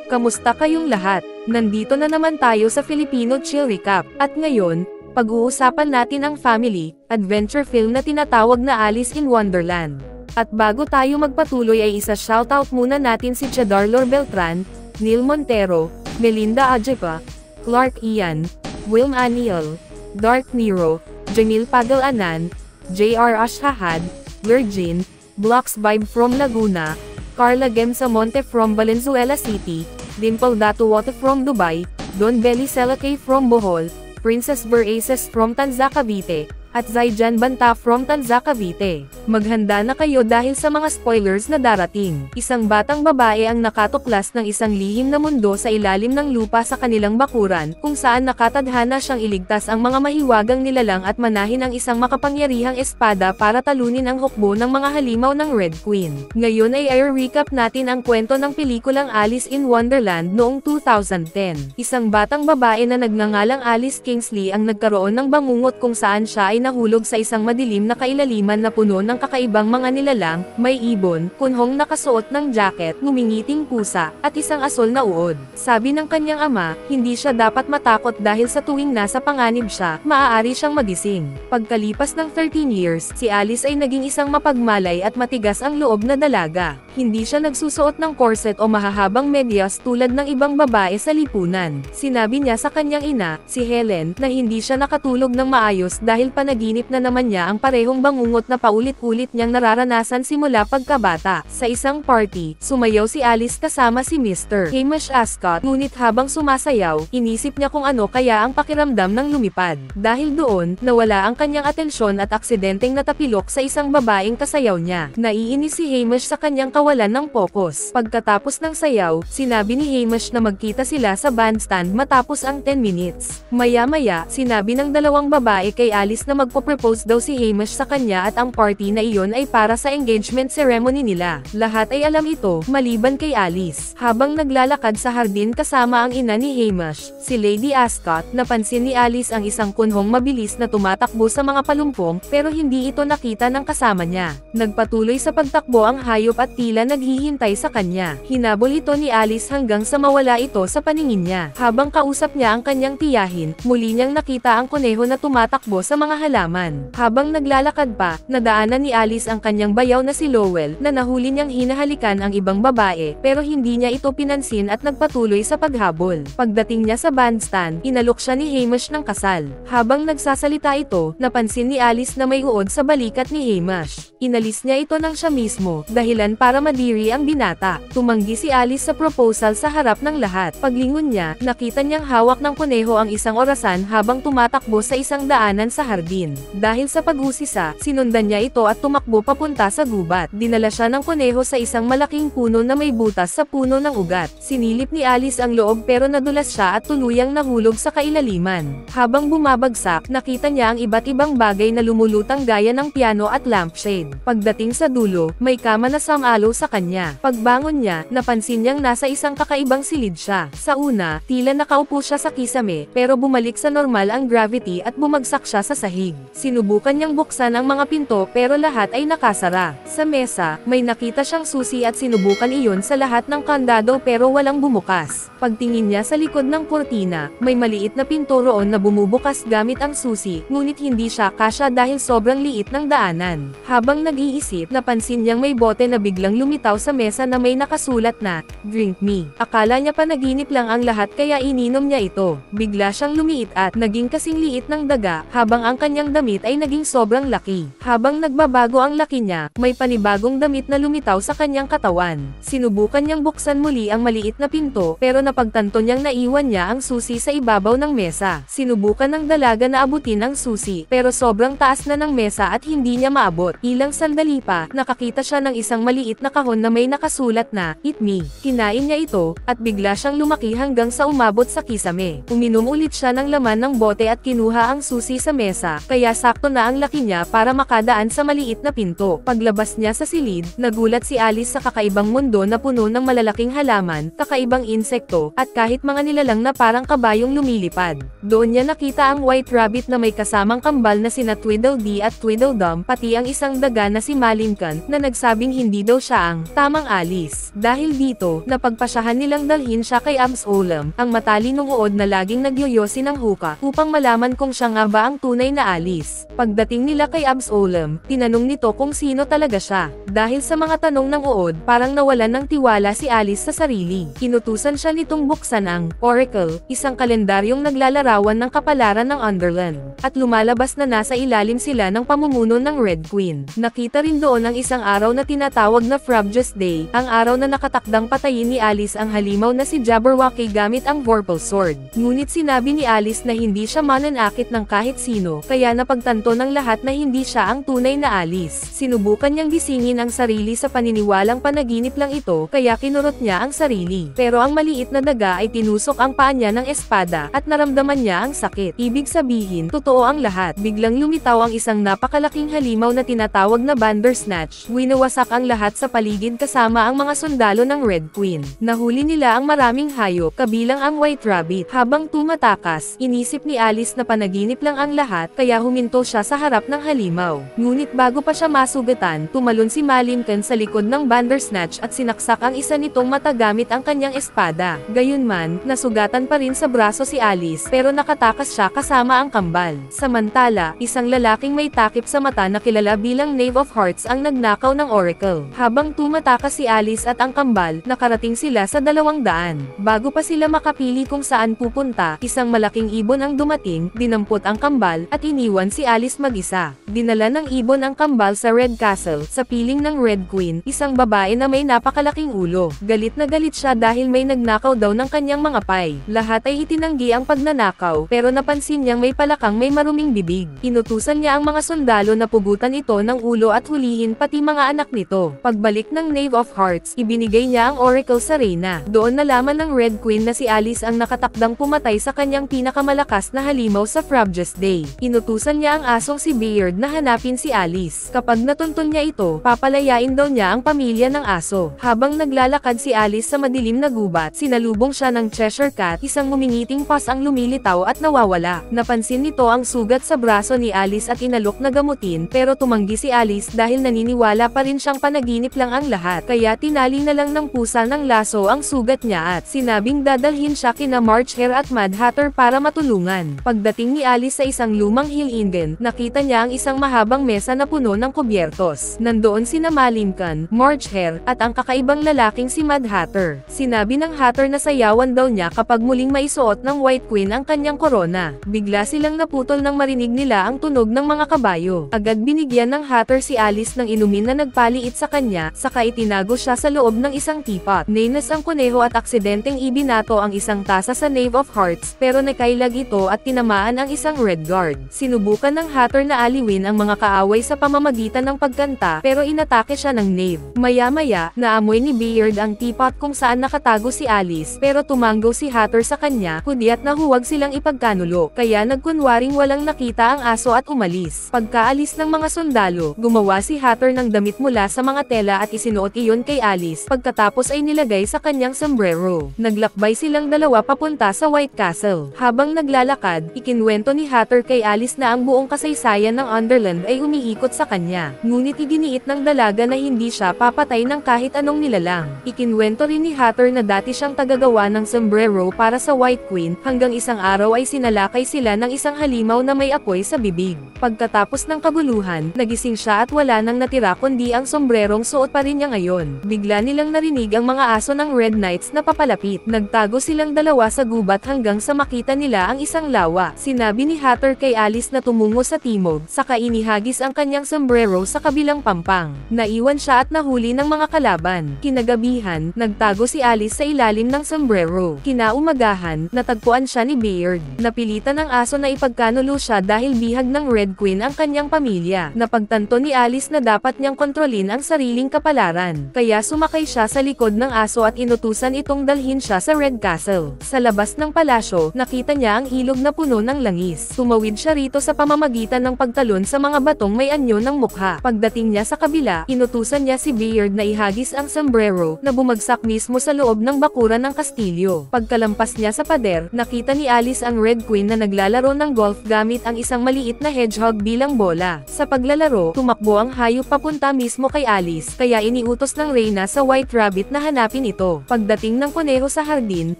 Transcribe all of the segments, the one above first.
Kamusta kayong lahat? Nandito na naman tayo sa Filipino Chill Recap. At ngayon, pag-uusapan natin ang family, adventure film na tinatawag na Alice in Wonderland. At bago tayo magpatuloy ay isa-shoutout muna natin si Chadarlor Beltran, Neil Montero, Melinda Ajepa, Clark Ian, Wilm Aniel, Dark Nero, Jamil Pagalanan, J.R. Ashahad, Virgin, Blocks Vibe from Laguna, Carla Gemsamonte from Valenzuela City, Dimple Datuwate from Dubai, Don Belly Selakay from Bohol, Princess Beraces from Tanza Cavite, at Zaijan Banta from Tanza Cavite. Maghanda na kayo dahil sa mga spoilers na darating. Isang batang babae ang nakatuklas ng isang lihim na mundo sa ilalim ng lupa sa kanilang bakuran, kung saan nakatadhana siyang iligtas ang mga mahiwagang nilalang at manahin ang isang makapangyarihang espada para talunin ang hukbo ng mga halimaw ng Red Queen. Ngayon ay i-recap natin ang kwento ng pelikulang Alice in Wonderland noong 2010. Isang batang babae na nagngangalang Alice Kingsley ang nagkaroon ng bangungot kung saan siya ay nahulog sa isang madilim na kailaliman na puno ng kakaibang mga nilalang, may ibon, kunhong nakasuot ng jacket, ngumingiting pusa, at isang asol na uod. Sabi ng kanyang ama, hindi siya dapat matakot dahil sa tuwing nasa panganib siya, maaari siyang magising. Pagkalipas ng 13 years, si Alice ay naging isang mapagmalay at matigas ang loob na dalaga. Hindi siya nagsusuot ng corset o mahahabang medyas tulad ng ibang babae sa lipunan. Sinabi niya sa kanyang ina, si Helen, na hindi siya nakatulog ng maayos dahil panaginip na naman niya ang parehong bangungot na paulit-ulit niyang nararanasan simula pagkabata. Sa isang party, sumayaw si Alice kasama si Mr. Hamish Ascot, ngunit habang sumasayaw, inisip niya kung ano kaya ang pakiramdam ng lumipad. Dahil doon, nawala ang kanyang atensyon at aksidenteng natapilok sa isang babaeng kasayaw niya. Naiinis si Hamish sa kanyang kawalan ng focus. Pagkatapos ng sayaw, sinabi ni Hamish na magkita sila sa bandstand matapos ang 10 minutes. Maya-maya, sinabi ng dalawang babae kay Alice na magpo-propose daw si Hamish sa kanya at ang party na iyon ay para sa engagement ceremony nila. Lahat ay alam ito, maliban kay Alice. Habang naglalakad sa hardin kasama ang ina ni Hamish, si Lady Ascot, napansin ni Alice ang isang kunhong mabilis na tumatakbo sa mga palumpong, pero hindi ito nakita ng kasama niya. Nagpatuloy sa pagtakbo ang hayop at tila naghihintay sa kanya. Hinabol ito ni Alice hanggang sa mawala ito sa paningin niya. Habang kausap niya ang kanyang tiyahin, muli niyang nakita ang kuneho na tumatakbo sa mga halaman. Habang naglalakad pa, nadaanan ni Alice ang kanyang bayaw na si Lowell, na nahuli niyang hinahalikan ang ibang babae, pero hindi niya ito pinansin at nagpatuloy sa paghabol. Pagdating niya sa bandstand, inalok siya ni Hamish ng kasal. Habang nagsasalita ito, napansin ni Alice na may uod sa balikat ni Hamish. Inalis niya ito ng siya mismo, dahilan para madiri ang binata. Tumanggi si Alice sa proposal sa harap ng lahat. Paglingon niya, nakita niyang hawak ng kuneho ang isang orasan habang tumatakbo sa isang daanan sa hardin. Dahil sa paghusisa, sinundan niya ito at tumakbo papunta sa gubat. Dinala siya ng kuneho sa isang malaking puno na may butas sa puno ng ugat. Sinilip ni Alice ang loob pero nadulas siya at tuluyang nahulog sa kailaliman. Habang bumabagsak, nakita niya ang iba't ibang bagay na lumulutang gaya ng piano at lampshade. Pagdating sa dulo, may kama na samalo sa kanya. Pagbangon niya, napansin niyang nasa isang kakaibang silid siya. Sa una, tila nakaupo siya sa kisame, pero bumalik sa normal ang gravity at bumagsak siya sa sahig. Sinubukan niyang buksan ang mga pinto pero lahat ay nakasara. Sa mesa, may nakita siyang susi at sinubukan iyon sa lahat ng kandado pero walang bumukas. Pagtingin niya sa likod ng kurtina, may maliit na pinto roon na bumubukas gamit ang susi, ngunit hindi siya kasya dahil sobrang liit ng daanan. Habang nag-iisip, napansin niyang may bote na biglang lumitaw sa mesa na may nakasulat na, "Drink me." Akala niya panaginip lang ang lahat kaya ininom niya ito. Bigla siyang lumiit at naging kasing liit ng daga, habang ang kanyang damit ay naging sobrang laki. Habang nagbabago ang laki niya, may panibagong damit na lumitaw sa kanyang katawan. Sinubukan niyang buksan muli ang maliit na pinto, pero napagtanto niyang naiwan niya ang susi sa ibabaw ng mesa. Sinubukan ng dalaga na abutin ang susi, pero sobrang taas na ng mesa at hindi niya maabot. Ilang sandali pa, nakakita siya ng isang maliit na kahon na may nakasulat na, "Eat me." Kinain niya ito, at bigla siyang lumaki hanggang sa umabot sa kisame. Uminom ulit siya ng laman ng bote at kinuha ang susi sa mesa, kaya sakto na ang laki niya para makadaan sa maliit na pinto. Paglabas niya sa silid, nagulat si Alice sa kakaibang mundo na puno ng malalaking halaman, kakaibang insekto, at kahit mga nilalang na parang kabayong lumilipad. Doon niya nakita ang White Rabbit na may kasamang kambal na sina Tweedledee at Tweedledum, pati ang isang daga na si Malimkant na nagsabing hindi daw siya ang tamang Alice. Dahil dito, napagpasyahan nilang dalhin siya kay Absolem, ang matalinong uod na laging nagyoyosi ng huka, upang malaman kung siya nga ba ang tunay na Alice. Pagdating nila kay Absolem, tinanong nito kung sino talaga siya. Dahil sa mga tanong ng uod, parang nawalan ng tiwala si Alice sa sarili. Inutusan siya nitong buksan ang Oracle, isang kalendaryong naglalarawan ng kapalaran ng Underland. At lumalabas na nasa ilalim sila ng pamumuno ng Red Queen. Nakita rin doon ang isang araw na tinatawag na Frabjous Day, ang araw na nakatakdang patayin ni Alice ang halimaw na si Jabberwocky gamit ang Vorpal Sword. Ngunit sinabi ni Alice na hindi siya mananakit ng kahit sino, kaya napagtanto ng lahat na hindi siya ang tunay na Alice. Sinubukan niyang gisingin ang sarili sa paniniwalang panaginip lang ito, kaya kinurot niya ang sarili. Pero ang maliit na daga ay tinusok ang paa niya ng espada, at naramdaman niya ang sakit. Ibig sabihin, totoo ang lahat. Biglang lumitaw ang isang napakalaking halimaw na tinatawag na Bandersnatch. Winawasak ang lahat sa paligid kasama ang mga sundalo ng Red Queen. Nahuli nila ang maraming hayop, kabilang ang White Rabbit. Habang tumatakas, inisip ni Alice na panaginip lang ang lahat, kaya huminto siya sa harap ng halimaw. Ngunit bago pa siya masugatan, tumalon si Malimkant sa likod ng Bandersnatch at sinaksak ang isa nitong mata gamit ang kanyang espada. Gayunman, nasugatan pa rin sa braso si Alice, pero nakatakas siya kasama ang kambal. Samantala, isang lalaking may takip sa mata na kilala bilang Knave of Hearts ang nagnakaw ng Oracle. Habang tumatakas si Alice at ang kambal, nakarating sila sa 200. Bago pa sila makapili kung saan pupunta, isang malaking ibon ang dumating, dinampot ang kambal, at iniwan si Alice mag-isa. Dinala ng ibon ang kambal sa Red Castle, sa piling ng Red Queen, isang babae na may napakalaking ulo. Galit na galit siya dahil may nagnakaw daw ng kanyang mga pay. Lahat ay itinanggi ang pagnanakaw, pero napansin niyang may palakang may maruming bibig. Inutusan niya ang mga sundalo na pugutan ito ng ulo at hulihin pati mga anak nito. Pagbalik ng Knave of Hearts, ibinigay niya ang Oracle sa Reyna. Doon nalaman ng Red Queen na si Alice ang nakatakdang pumatay sa kanyang pinakamalakas na halimaw sa Frabjous Day. Inutusan niya ang asong si Bayard na hanapin si Alice. Kapag natuntun niya ito, papalayain daw niya ang pamilya ng aso. Habang naglalakad si Alice sa madilim na gubat, sinalubong siya ng Cheshire Cat, isang ngumingiting paws ang lumilitaw at nawawala. Napansin nito ang sugat sa braso ni Alice at inalok na gamutin, pero tumanggi si Alice dahil naniniwala pa rin siyang panaginip lang ang lahat, kaya tinali na lang ng pusa ng laso ang sugat niya at sinabing dadalhin siya kina March Hare at Mad Hatter para matulungan. Pagdating ni Alice sa isang lumang hill inn, nakita niya ang isang mahabang mesa na puno ng kubyertos. Nandoon sina Malimkant, March Hare, at ang kakaibang lalaking si Mad Hatter. Sinabi ng Hatter na sayawan daw niya kapag muling maisuot ng White Queen ang kanyang korona. Bigla silang naputol nang marinig nila ang tunog ng mga kabayo. Agad binigyan ng Hatter si Alice ng inumin na nagpaliit sa kanya, saka itinago siya sa loob ng isang teapot. Nainas ang kuneho at aksidenteng ibinato ang isang tasa sa Knave of Hearts, pero nakailag ito at tinamaan ang isang Red Guard. Sinubukan ng Hatter na aliwin ang mga kaaway sa pamamagitan ng pagkanta, pero inatake siya ng Knave. Maya-maya, naamoy ni Bayard ang teapot kung saan nakatago si Alice, pero tumanggaw si Hatter sa kanya, kudyat na huwag silang ipagkanulo, kaya nagkunwaring walang nakita ang aso at umalis. Pagkaalis ng mga sundalo, gumawa si Hatter ng damit mula sa mga tela at isinuot iyon kay Alice, pagkatapos ay nilagay sa kanyang sombrero. Naglakbay silang dalawa papunta sa White Castle. Habang naglalakad, ikinwento ni Hatter kay Alice na ang buong kasaysayan ng Underland ay umiikot sa kanya. Ngunit iginiit ng dalaga na hindi siya papatay ng kahit anong nilalang. Ikinwento rin ni Hatter na dati siyang tagagawa ng sombrero para sa White Queen, hanggang isang araw ay sinalakay sila ng isang halimaw na may apoy sa bibig. Pagkatapos ng kabuluhan, nagising siya at wala nang natira kundi ang sombrerong suot pa rin niya ngayon. Bigla nilang narinig ang mga aso ng Red Knights na papalapit. Nagtago silang dalawa sa gubat hanggang sa makita nila ang isang lawa. Sinabi ni Hatter kay Alice na tumungo sa timog, saka inihagis ang kanyang sombrero sa kabilang pampang. Naiwan siya at nahuli ng mga kalaban. Kinagabihan, nagtago si Alice sa ilalim ng sombrero. Kinaumagahan, natagpuan siya ni Bayard. Napilitan ng aso na ipagkanulo siya dahil bihag ng Red Queen ang kanyang pamilya. Napagtanto ni Alice na dapat niyang kontrolin ang sariling kapalaran. Kaya sumakay siya sa likod ng aso at inutusan itong dalhin siya sa Red Castle. Sa labas ng palasyo, nakita niya ang ilog na puno ng langis. Tumawid siya rito ito sa pamamagitan ng pagtalon sa mga batong may anyo ng mukha. Pagdating niya sa kabila, inutusan niya si Bayard na ihagis ang sombrero, na bumagsak mismo sa loob ng bakuran ng kastilyo. Pagkalampas niya sa pader, nakita ni Alice ang Red Queen na naglalaro ng golf gamit ang isang maliit na hedgehog bilang bola. Sa paglalaro, tumakbo ang hayop papunta mismo kay Alice, kaya iniutos ng Reyna sa White Rabbit na hanapin ito. Pagdating ng kuneho sa hardin,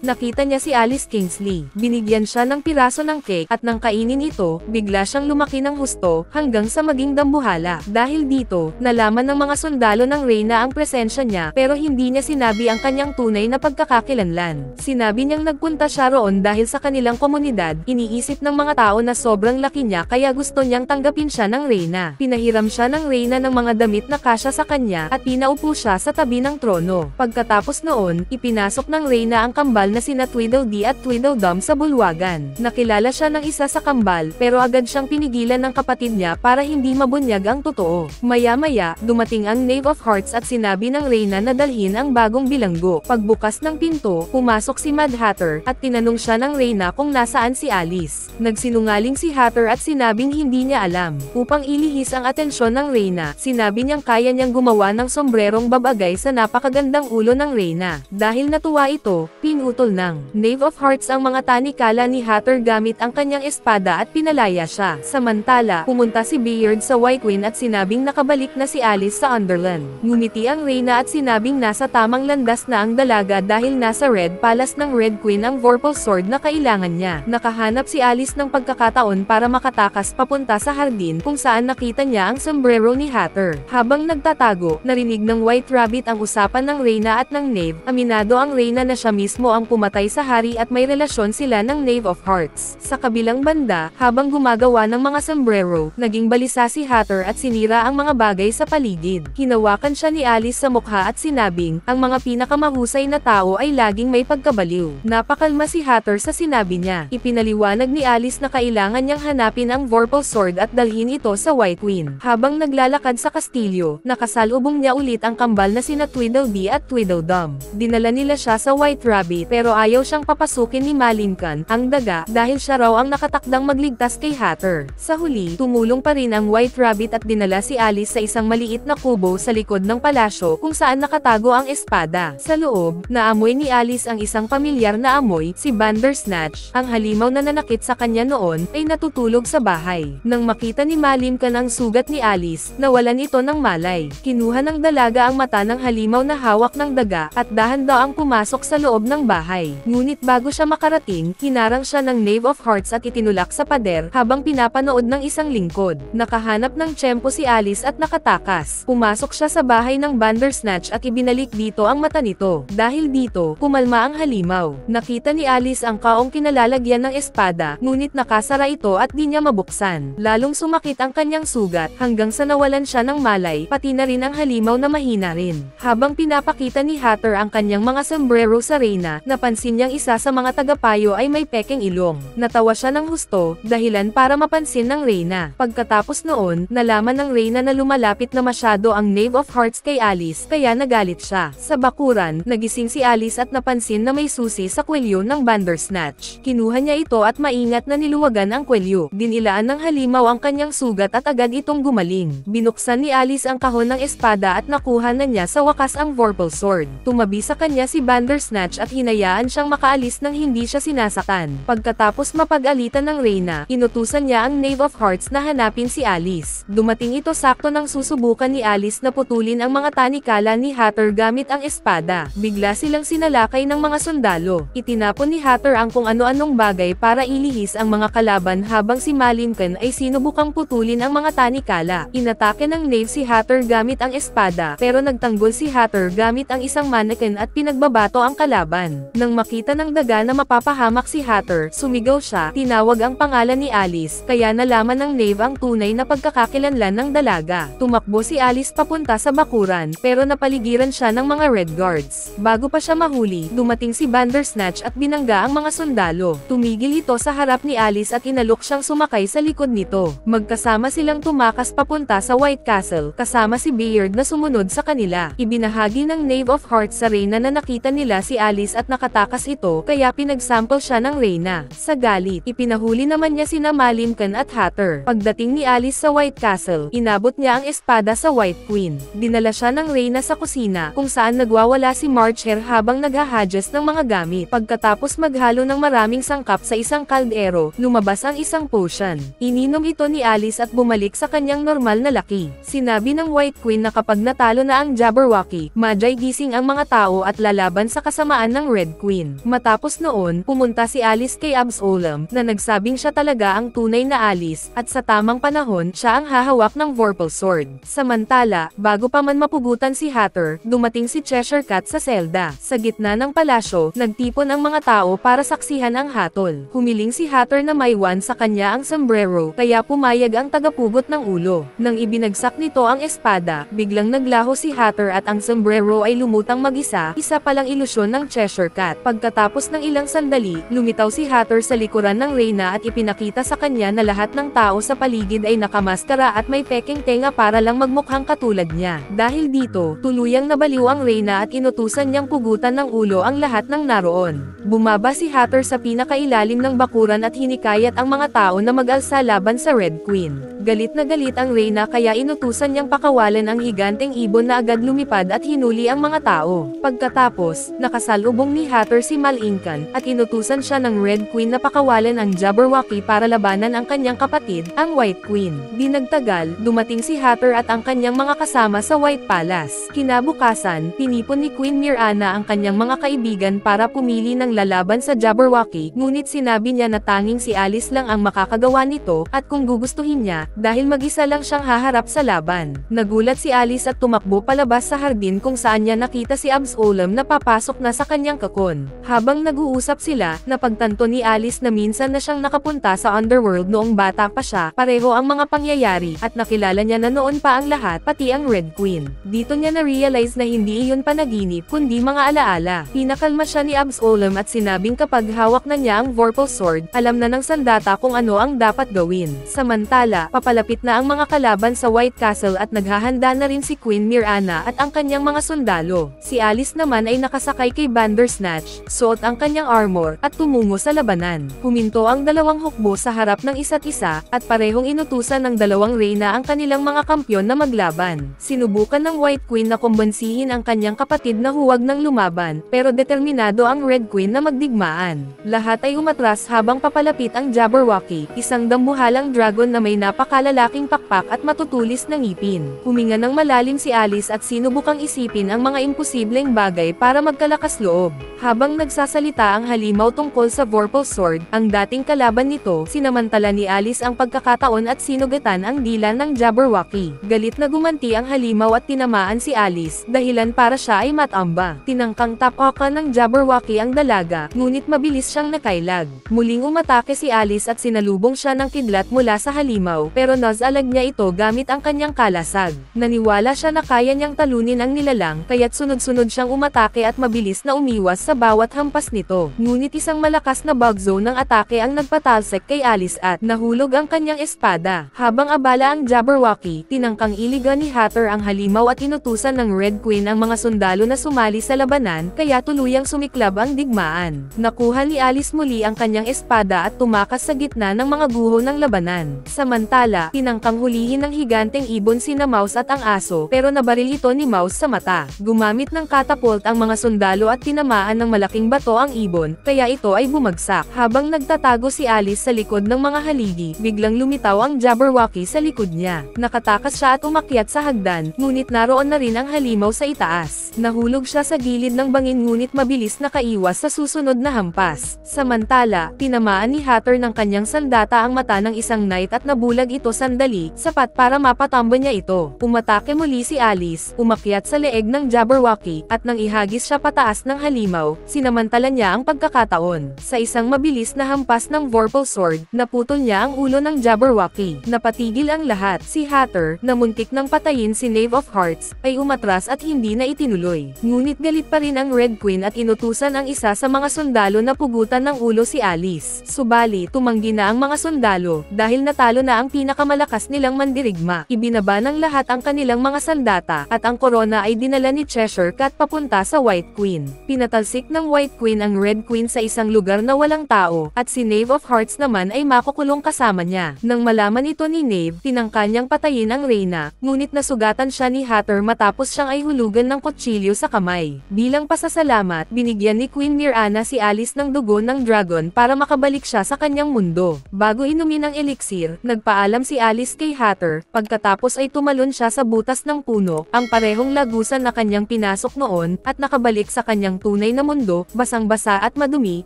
nakita niya si Alice Kingsley. Binigyan siya ng piraso ng cake, at nang kainin ito, bigla siyang lumaki ng husto, hanggang sa maging dambuhala. Dahil dito, nalaman ng mga sundalo ng Reyna ang presensya niya, pero hindi niya sinabi ang kanyang tunay na pagkakakilanlan. Sinabi niyang nagpunta siya roon dahil sa kanilang komunidad, iniisip ng mga tao na sobrang laki niya kaya gusto niyang tanggapin siya ng Reyna. Pinahiram siya ng Reyna ng mga damit na kasya sa kanya, at pinaupo siya sa tabi ng trono. Pagkatapos noon, ipinasok ng Reyna ang kambal na sina Tweedledee at Tweedledum sa bulwagan. Nakilala siya ng isa sa kambal, pero agad siyang pinigilan ng kapatid niya para hindi mabunyag ang totoo. Maya-maya, dumating ang Knave of Hearts at sinabi ng Reyna na dalhin ang bagong bilanggo. Pagbukas ng pinto, pumasok si Mad Hatter, at tinanong siya ng Reyna kung nasaan si Alice. Nagsinungaling si Hatter at sinabing hindi niya alam. Upang ilihis ang atensyon ng Reyna, sinabi niyang kaya niyang gumawa ng sombrerong babagay sa napakagandang ulo ng Reyna. Dahil natuwa ito, pinutol ng Knave of Hearts ang mga tanikala ni Hatter gamit ang kanyang espada at pinalaya siya. Samantala, pumunta si Bayard sa White Queen at sinabing nakabalik na si Alice sa Underland. Ngumiti ang Reyna at sinabing nasa tamang landas na ang dalaga dahil nasa Red Palace ng Red Queen ang Vorpal Sword na kailangan niya. Nakahanap si Alice ng pagkakataon para makatakas papunta sa hardin kung saan nakita niya ang sombrero ni Hatter. Habang nagtatago, narinig ng White Rabbit ang usapan ng Reyna at ng Knave. Aminado ang Reyna na siya mismo ang pumatay sa hari at may relasyon sila ng Knave of Hearts. Sa kabilang banda, habang gumagawa ng mga sombrero, naging balisa si Hatter at sinira ang mga bagay sa paligid. Hinawakan siya ni Alice sa mukha at sinabing, ang mga pinakamahusay na tao ay laging may pagkabaliw. Napakalma si Hatter sa sinabi niya. Ipinaliwanag ni Alice na kailangan niyang hanapin ang Vorpal Sword at dalhin ito sa White Queen. Habang naglalakad sa kastilyo, nakasalubong niya ulit ang kambal na sina Tweedledee at Tweedledum. Dinala nila siya sa White Rabbit pero ayaw siyang papasukin ni Malincan, ang daga, dahil siya raw ang nakatakdang magligtas kay Hatter. Sa huli, tumulong pa rin ang White Rabbit at dinala si Alice sa isang maliit na kubo sa likod ng palasyo kung saan nakatago ang espada. Sa loob, naamoy ni Alice ang isang pamilyar na amoy, si Bandersnatch, ang halimaw na nanakit sa kanya noon, ay natutulog sa bahay. Nang makita ni Malincan ang sugat ni Alice, nawalan ito ng malay. Kinuha ng dalaga ang mata ng halimaw na hawak ng daga, at dahan daw ang pumasok sa loob ng bahay. Ngunit bago siya makarating, hinarang siya ng Knave of Hearts at itinulak sa pader, habang pinapanood ng isang lingkod. Nakahanap ng tiyempo si Alice at nakatakas. Pumasok siya sa bahay ng Bandersnatch at ibinalik dito ang mata nito. Dahil dito, kumalma ang halimaw. Nakita ni Alice ang kaong kinalalagyan ng espada, ngunit nakasara ito at di niya mabuksan. Lalong sumakit ang kanyang sugat, hanggang sa nawalan siya ng malay, pati na rin ang halimaw na mahina rin. Habang pinapakita ni Hatter ang kanyang mga sombrero sa Reyna, napansin niyang isa sa mga tagapayo ay may pekeng ilong. Natawa siya ng husto, dahilan para mapansin ng Reyna. Pagkatapos noon, nalaman ng Reyna na lumalapit na masyado ang Knave of Hearts kay Alice, kaya nagalit siya. Sa bakuran, nagising si Alice at napansin na may susi sa kwelyo ng Bandersnatch. Kinuha niya ito at maingat na niluwagan ang kwelyo. Dinilaan ng halimaw ang kanyang sugat at agad itong gumaling. Binuksan ni Alice ang kahon ng espada at nakuha na niya sa wakas ang Vorpal Sword. Tumabi sa kanya si Bandersnatch at hinayaan siyang makaalis nang hindi siya sinasaktan. Pagkatapos mapag-alitan ng Reyna, inutusan niya ang Knave of Hearts na hanapin si Alice. Dumating ito sakto nang susubukan ni Alice na putulin ang mga tanikala ni Hatter gamit ang espada. Bigla silang sinalakay ng mga sundalo. Itinapon ni Hatter ang kung ano-anong bagay para ilihis ang mga kalaban habang si Malincan ay sinubukang putulin ang mga tanikala. Inatake ng Knave si Hatter gamit ang espada, pero nagtanggol si Hatter gamit ang isang mannequin at pinagbabato ang kalaban. Nang makita ng daga na mapapahamak si Hatter, sumigaw siya. Tinawag ang pangalan ni Alice, kaya nalaman ng Knave ang tunay na pagkakakilanlan ng dalaga. Tumakbo si Alice papunta sa bakuran, pero napaligiran siya ng mga Red Guards. Bago pa siya mahuli, dumating si Bandersnatch at binangga ang mga sundalo. Tumigil ito sa harap ni Alice at inalok siyang sumakay sa likod nito. Magkasama silang tumakas papunta sa White Castle, kasama si Bayard na sumunod sa kanila. Ibinahagi ng Knave of Hearts sa Reyna na nakita nila si Alice at nakatakas ito, kaya pinagsample siya ng Reyna. Sa galit, ipinahuli naman niya sina Malimcan at Hatter. Pagdating ni Alice sa White Castle, inabot niya ang espada sa White Queen. Dinala siya ng reyna sa kusina, kung saan nagwawala si Marcher habang naghahadjust ng mga gamit. Pagkatapos maghalo ng maraming sangkap sa isang kaldero, lumabas ang isang potion. Ininom ito ni Alice at bumalik sa kanyang normal na laki. Sinabi ng White Queen na kapag natalo na ang Jabberwocky, madyay gising ang mga tao at lalaban sa kasamaan ng Red Queen. Matapos noon, pumunta si Alice kay Absolem, na nagsabing siya talaga ang tunay na Alice, at sa tamang panahon, siya ang hahawak ng Vorpal Sword. Samantala, bago pa man mapugutan si Hatter, dumating si Cheshire Cat sa selda. Sa gitna ng palasyo, nagtipon ang mga tao para saksihan ang hatol. Humiling si Hatter na maiwan sa kanya ang sombrero, kaya pumayag ang tagapugot ng ulo. Nang ibinagsak nito ang espada, biglang naglaho si Hatter at ang sombrero ay lumutang mag-isa, isa palang ilusyon ng Cheshire Cat. Pagkatapos ng ilang sandali, lumitaw si Hatter sa likuran ng reyna at ipinakita sa kanya na lahat ng tao sa paligid ay nakamaskara at may peking tenga para lang magmukhang katulad niya. Dahil dito, tuluyang nabaliw ang reyna at inutusan niyang pugutan ng ulo ang lahat ng naroon. Bumaba si Hatter sa pinakailalim ng bakuran at hinikayat ang mga tao na mag-alsa laban sa Red Queen. Galit na galit ang reyna kaya inutusan niyang pakawalan ang higanteng ibon na agad lumipad at hinuli ang mga tao. Pagkatapos, nakasalubong ni Hatter si Malimcan at inutusan siya ng Red Queen na pakawalan ang Jabberwocky para labanan ang kanyang kapatid, ang White Queen. Di nagtagal, dumating si Hatter at ang kanyang mga kasama sa White Palace. Kinabukasan, tinipon ni Queen Mirana ang kanyang mga kaibigan para pumili ng lalaban sa Jabberwocky, ngunit sinabi niya na tanging si Alice lang ang makakagawa nito, at kung gugustuhin niya, dahil mag-isa lang siyang haharap sa laban. Nagulat si Alice at tumakbo palabas sa hardin kung saan niya nakita si Absolem na papasok na sa kanyang kakon. Habang nag-uusap sila, napagtanto ni Alice na minsan na siyang nakapunta sa underworld noong bata pa siya, pareho ang mga pangyayari, at nakilala niya na noon pa ang lahat, pati ang Red Queen. Dito niya na-realize na hindi iyon panaginip, kundi mga alaala. Pinakalma siya ni Absolem at sinabing kapag hawak na niya ang Vorpal Sword, alam na ng sandata kung ano ang dapat gawin. Samantala, papalapit na ang mga kalaban sa White Castle at naghahanda na rin si Queen Mirana at ang kanyang mga sundalo. Si Alice naman ay nakasakay kay Bandersnatch, suot ang kanyang armor, at tumungo sa labanan. Huminto ang dalawang hukbo sa harap ng isa't isa, at parehong inutusan ng dalawang reyna ang kanilang mga kampyon na maglaban. Sinubukan ng White Queen na kumbansihin ang kanyang kapatid na huwag nang lumaban, pero determinado ang Red Queen na magdigmaan. Lahat ay umatras habang papalapit ang Jabberwocky, isang dambuhalang dragon na may napakalalaking pakpak at matutulis na ngipin. Huminga ng malalim si Alice at sinubukang isipin ang mga imposibleng bagay para magkalakas loob. Habang nagsasalita ang halimaw tungkol sa Vorpal Sword, ang dating kalaban nito, sinamantala ni Alice ang pagkakataon at sinugatan ang dila ng Jabberwocky. Galit na gumanti ang halimaw at tinamaan si Alice, dahilan para siya ay matamba. Tinangkang tapakan ng Jabberwocky ang dalaga, ngunit mabilis siyang nakailag. Muling umatake si Alice at sinalubong siya ng kidlat mula sa halimaw, pero nasalag niya ito gamit ang kanyang kalasag. Naniwala siya na kaya niyang talunin ang nilalang, kaya't sunod-sunod siyang umatake at mabilis na umiwas sa bawat hampas nito. Ngunit isang malakas na bug zone ng atake ang nagpatalsik kay Alice at nahulog ang kanyang espada. Habang abala ang Jabberwocky, tinangkang iligan ni Hatter ang halimaw at inutusan ng Red Queen ang mga sundalo na sumali sa labanan, kaya tuluyang sumiklab ang digmaan. Nakuha ni Alice muli ang kanyang espada at tumakas sa gitna ng mga guho ng labanan. Samantala, tinangkang hulihin ng higanteng ibon sina Mouse at ang aso, pero nabaril ito ni Mouse sa mata. Gumamit ng catapult ang mga sundalo at tinamaan ng malaking bato ang ibon, kaya ito ay bumagsak. Habang nagtatago si Alice sa likod ng mga haligi, biglang lumitaw ang Jabberwocky sa likod niya. Nakatakas siya at umakyat sa hagdan, ngunit naroon na rin ang halimaw sa itaas. Nahulog siya sa gilid ng bangin ngunit mabilis nakaiwas sa susunod na hampas. Samantala, tinamaan ni Hatter ng kanyang sandata ang mata ng isang knight at nabulag ito sandali, sapat para mapatamba niya ito. Umatake muli si Alice, umakyat sa leeg ng Jabberwocky, at nang ihagis siya pataas ng halimaw, sinamantala niya ang pagkakataon. Sa isang mabilis na hampas ng Vorpal Sword, naputol niya ang ulo ng Jabberwocky. Napatigil ang lahat. Si Hatter, na muntik nang patayin si Knave of Hearts, ay umatras at hindi na itinuloy. Ngunit galit pa rin ang Red Queen at inutusan ang isa sa mga sundalo na pugutan ng ulo si Alice. Subali, tumanggi na ang mga sundalo, dahil natalo na ang pinakamalakas nilang mandirigma. Ibinaba ng lahat ang kanilang mga sandata, at ang korona ay dinala ni Cheshire Cat papunta sa White Queen. Pinatalsik ng White Queen ang Red Queen sa isang lugar na walang tao, at si Knave of Hearts naman ay makukulong kasama niya. Nang malaman ito ni Knave, tinangka niyang patayin ang Reyna, ngunit nasugatan siya ni Hatter matapos siyang ay hulugan ng kutsilyo sa kamay. Bilang pasasalamat, binigyan ni Queen Mirana si Alice ng dugo ng dragon para makabalik siya sa kanyang mundo. Bago inumin ang elixir, nagpaalam si Alice kay Hatter, pagkatapos ay tumalon siya sa butas ng puno, ang parehong lagusan na kanyang pinasok noon, at nakabalik sa kanyang tunay na mundo, basang-basa at madumi,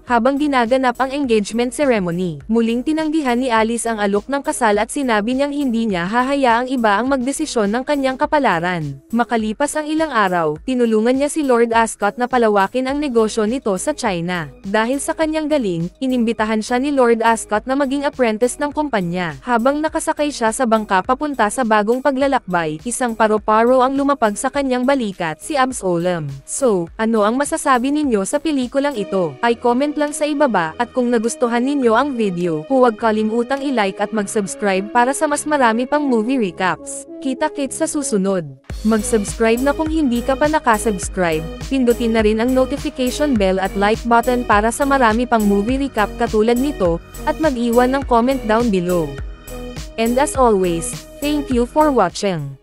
habang ginaganap ang engagement ceremony. Muling tinanggihan ni Alice ang alok ng kasal at sinabi niyang hindi niya hahayaang iba ang magdesisyon ng kanyang kapalaran. Makalipas ang ilang araw, tinulungan niya si Lord Ascot na palawakin ang negosyo nito sa China. Dahil sa kanyang galing, inimbitahan siya ni Lord Ascot na maging apprentice ng kumpanya. Habang nakasakay siya sa bangka papunta sa bagong paglalakbay, isang paro-paro ang lumapag sa kanyang balikat, si Absolem. So, ano ang masasabi ninyo sa pelikulang ito? Ay comment lang sa ibaba, at kung nagustuhan ninyo ang video, huwag kalimutang i-like at mag-subscribe para sa mas marami pang movie recaps. Kita-kits sa susunod. Mag-subscribe na kung hindi ka pa nakasubscribe, pindutin na rin ang notification bell at like button para sa marami pang movie recap katulad nito, at mag-iwan ng comment down below. And as always, thank you for watching.